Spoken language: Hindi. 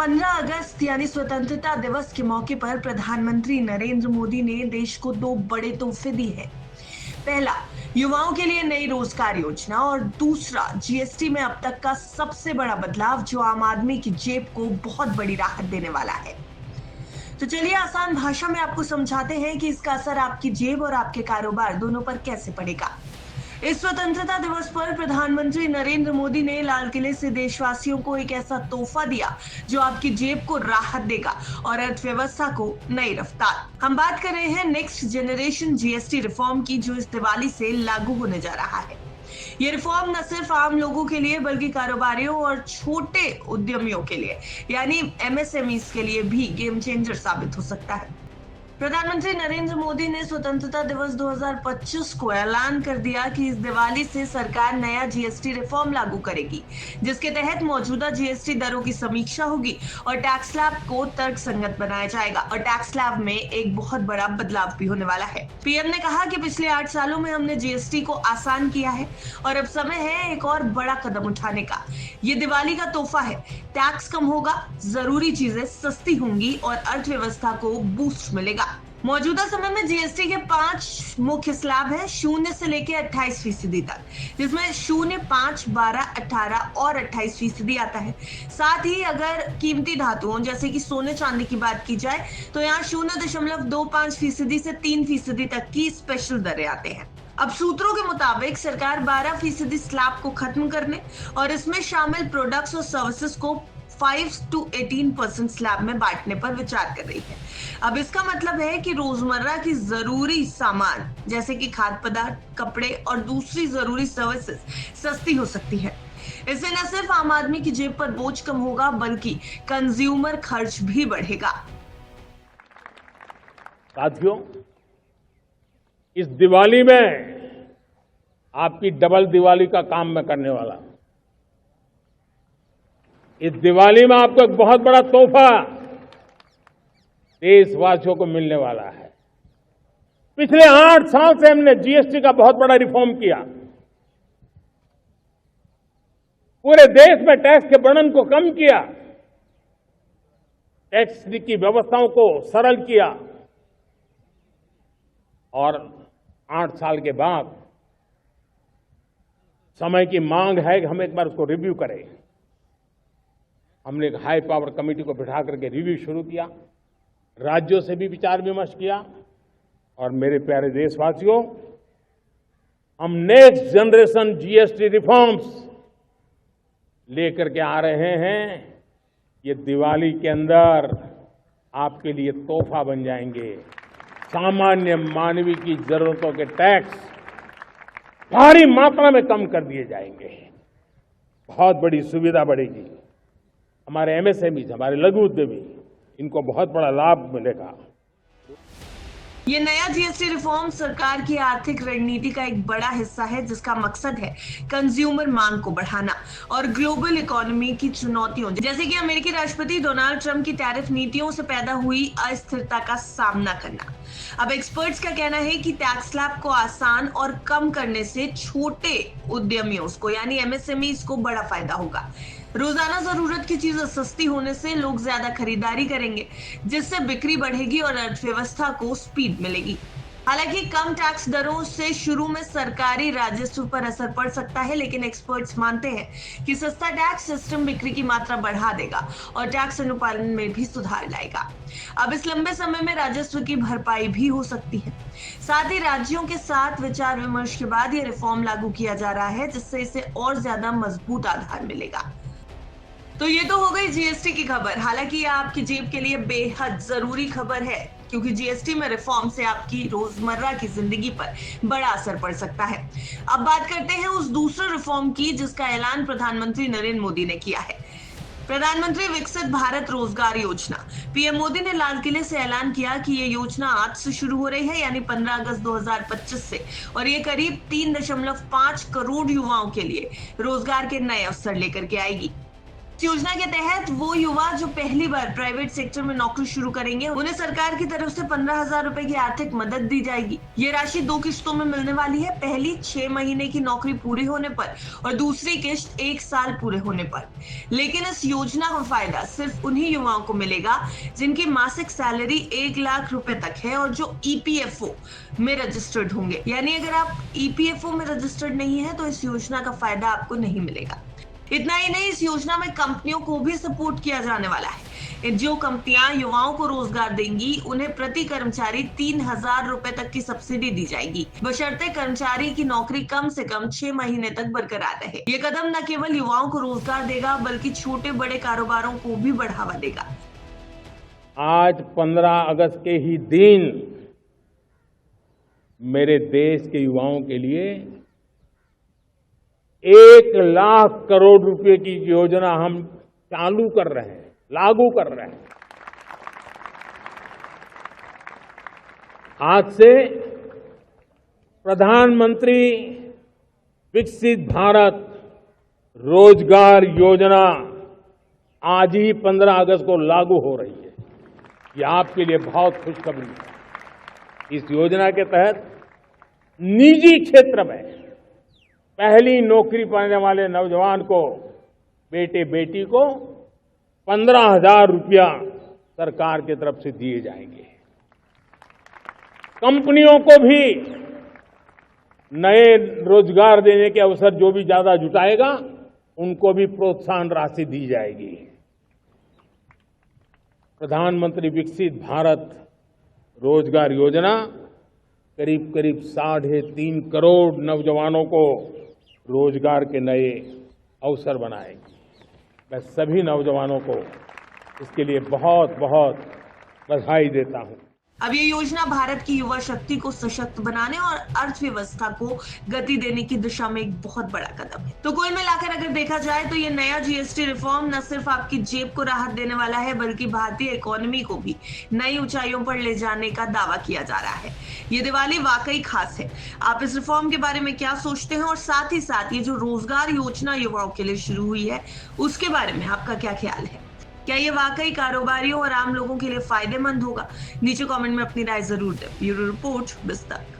15 अगस्त यानी स्वतंत्रता दिवस के मौके पर प्रधानमंत्री नरेंद्र मोदी ने देश को 2 बड़े तोहफे दिए हैं। पहला, युवाओं के लिए नई रोजगार योजना और दूसरा, जीएसटी में अब तक का सबसे बड़ा बदलाव जो आम आदमी की जेब को बहुत बड़ी राहत देने वाला है। तो चलिए आसान भाषा में आपको समझाते हैं कि इसका असर आपकी जेब और आपके कारोबार दोनों पर कैसे पड़ेगा। इस स्वतंत्रता दिवस पर प्रधानमंत्री नरेंद्र मोदी ने लाल किले से देशवासियों को एक ऐसा तोहफा दिया जो आपकी जेब को राहत देगा और अर्थव्यवस्था को नई रफ्तार। हम बात कर रहे हैं नेक्स्ट जनरेशन जीएसटी रिफॉर्म की, जो इस दिवाली से लागू होने जा रहा है। ये रिफॉर्म न सिर्फ आम लोगों के लिए बल्कि कारोबारियों और छोटे उद्यमियों के लिए यानी एमएसएमईज के लिए भी गेम चेंजर साबित हो सकता है। प्रधानमंत्री नरेंद्र मोदी ने स्वतंत्रता दिवस 2025 को ऐलान कर दिया कि इस दिवाली से सरकार नया जीएसटी रिफॉर्म लागू करेगी, जिसके तहत मौजूदा जीएसटी दरों की समीक्षा होगी और टैक्स स्लैब को तर्कसंगत बनाया जाएगा। और टैक्स स्लैब में एक बहुत बड़ा बदलाव भी होने वाला है। पीएम ने कहा कि पिछले 8 सालों में हमने जीएसटी को आसान किया है और अब समय है एक और बड़ा कदम उठाने का। ये दिवाली का तोहफा है। टैक्स कम होगा, जरूरी चीजें सस्ती होंगी और अर्थव्यवस्था को बूस्ट मिलेगा। मौजूदा समय में जीएसटी के 5 मुख्य स्लैब हैं, 0 से लेकर 28% तक, जिसमें 0, 5, 12, 18 और 28% आता है। साथ ही अगर कीमती धातुओं जैसे कि सोने चांदी की बात की जाए तो यहाँ 0.25% से 3% तक की स्पेशल दरें आते हैं। अब सूत्रों के मुताबिक सरकार 12% स्लैब को खत्म करने और इसमें शामिल प्रोडक्ट्स और सर्विसेज को 5 to 18% स्लैब में बांटने पर विचार कर रही है। अब इसका मतलब है कि रोजमर्रा की जरूरी सामान जैसे कि खाद्य पदार्थ, कपड़े और दूसरी जरूरी सर्विसेज सस्ती हो सकती है। इससे न सिर्फ आम आदमी की जेब पर बोझ कम होगा बल्कि कंज्यूमर खर्च भी बढ़ेगा। साथियों, इस दिवाली में आपकी डबल दिवाली का काम मैं करने वाला हूं। इस दिवाली में आपको एक बहुत बड़ा तोहफा देशवासियों को मिलने वाला है। पिछले 8 साल से हमने जीएसटी का बहुत बड़ा रिफॉर्म किया। पूरे देश में टैक्स के बर्डन को कम किया, टैक्स की व्यवस्थाओं को सरल किया और 8 साल के बाद समय की मांग है कि हम एक बार उसको रिव्यू करें। हमने एक हाई पावर कमेटी को बिठा करके रिव्यू शुरू किया, राज्यों से भी विचार विमर्श किया और मेरे प्यारे देशवासियों, हम नेक्स्ट जनरेशन जीएसटी रिफॉर्म्स लेकर के आ रहे हैं। ये दिवाली के अंदर आपके लिए तोहफा बन जाएंगे। सामान्य मानवीय की जरूरतों के टैक्स भारी मात्रा में कम कर दिए जाएंगे। बहुत बड़ी सुविधा बढ़ेगी। हमारे एमएसएमई, हमारे लघु उद्यमी, इनको बहुत बड़ा लाभ मिलेगा। ये नया जीएसटी रिफॉर्म सरकार की आर्थिक रणनीति का एक बड़ा हिस्सा है, जिसका मकसद है कंज्यूमर मांग को बढ़ाना और ग्लोबल इकोनॉमी की चुनौतियों जैसे कि अमेरिकी राष्ट्रपति डोनाल्ड ट्रंप की टैरिफ नीतियों से पैदा हुई अस्थिरता का सामना करना। अब एक्सपर्ट्स का कहना है कि टैक्स स्लैब को आसान और कम करने से छोटे उद्यमियों को यानी एमएसएमईज को बड़ा फायदा होगा। रोजाना जरूरत की चीजें सस्ती होने से लोग ज्यादा खरीदारी करेंगे, जिससे बिक्री बढ़ेगी और अर्थव्यवस्था को स्पीड मिलेगी। हालांकि कम टैक्स दरों से शुरू में सरकारी राजस्व पर असर पड़ सकता है, लेकिन एक्सपर्ट्स मानते हैं कि सस्ता टैक्स सिस्टम बिक्री की मात्रा बढ़ा देगा और टैक्स अनुपालन में भी सुधार लाएगा। अब इस लंबे समय में राजस्व की भरपाई भी हो सकती है। साथ ही राज्यों के साथ विचार विमर्श के बाद ये रिफॉर्म लागू किया जा रहा है, जिससे इसे और ज्यादा मजबूत आधार मिलेगा। तो ये तो हो गई जीएसटी की खबर। हालांकि ये आपकी जेब के लिए बेहद जरूरी खबर है, क्योंकि जीएसटी में रिफॉर्म से आपकी रोजमर्रा की जिंदगी पर बड़ा असर पड़ सकता है। अब बात करते हैं उस दूसरे रिफॉर्म की जिसका ऐलान प्रधानमंत्री नरेंद्र मोदी ने किया है। प्रधानमंत्री विकसित भारत रोजगार योजना। पीएम मोदी ने लाल किले से ऐलान किया कि ये योजना आज से शुरू हो रही है, यानी 15 अगस्त 2025 से, और ये करीब 3.5 करोड़ युवाओं के लिए रोजगार के नए अवसर लेकर के आएगी। इस योजना के तहत वो युवा जो पहली बार प्राइवेट सेक्टर में नौकरी शुरू करेंगे, उन्हें सरकार की तरफ से 15,000 रुपए की आर्थिक मदद दी जाएगी। ये राशि 2 किश्तों में मिलने वाली है, पहली 6 महीने की नौकरी पूरी होने पर और दूसरी किश्त 1 साल पूरे होने पर। लेकिन इस योजना का फायदा सिर्फ उन्हीं युवाओं को मिलेगा जिनकी मासिक सैलरी 1 लाख रुपए तक है और जो ईपीएफओ में रजिस्टर्ड होंगे। यानी अगर आप ईपीएफओ में रजिस्टर्ड नहीं है तो इस योजना का फायदा आपको नहीं मिलेगा। इतना ही नहीं, इस योजना में कंपनियों को भी सपोर्ट किया जाने वाला है। जो कंपनियां युवाओं को रोजगार देंगी, उन्हें प्रति कर्मचारी 3,000 रुपए तक की सब्सिडी दी जाएगी, बशर्ते कर्मचारी की नौकरी कम से कम 6 महीने तक बरकरार रहे। ये कदम न केवल युवाओं को रोजगार देगा, बल्कि छोटे बड़े कारोबारों को भी बढ़ावा देगा। आज 15 अगस्त के ही दिन मेरे देश के युवाओं के लिए 1 लाख करोड़ रुपए की योजना हम चालू कर रहे हैं, लागू कर रहे हैं। आज से प्रधानमंत्री विकसित भारत रोजगार योजना आज ही 15 अगस्त को लागू हो रही है। ये आपके लिए बहुत खुशखबरी है। इस योजना के तहत निजी क्षेत्र में पहली नौकरी पाने वाले नौजवान को, बेटे बेटी को 15,000 रुपया सरकार की तरफ से दिए जाएंगे। कंपनियों को भी नए रोजगार देने के अवसर जो भी ज्यादा जुटाएगा, उनको भी प्रोत्साहन राशि दी जाएगी। प्रधानमंत्री विकसित भारत रोजगार योजना करीब करीब 3.5 करोड़ नौजवानों को रोजगार के नए अवसर बनाएगी। मैं सभी नौजवानों को इसके लिए बहुत बहुत बधाई देता हूं। अब ये योजना भारत की युवा शक्ति को सशक्त बनाने और अर्थव्यवस्था को गति देने की दिशा में एक बहुत बड़ा कदम है। तो कुल मिलाकर अगर देखा जाए तो ये नया जीएसटी रिफॉर्म न सिर्फ आपकी जेब को राहत देने वाला है, बल्कि भारतीय इकोनॉमी को भी नई ऊंचाइयों पर ले जाने का दावा किया जा रहा है। ये दिवाली वाकई खास है। आप इस रिफॉर्म के बारे में क्या सोचते हैं और साथ ही साथ ये जो रोजगार योजना युवाओं के लिए शुरू हुई है, उसके बारे में आपका क्या ख्याल है? क्या ये वाकई कारोबारियों और आम लोगों के लिए फायदेमंद होगा? नीचे कमेंट में अपनी राय जरूर दें। Bureau report, बिस्तक।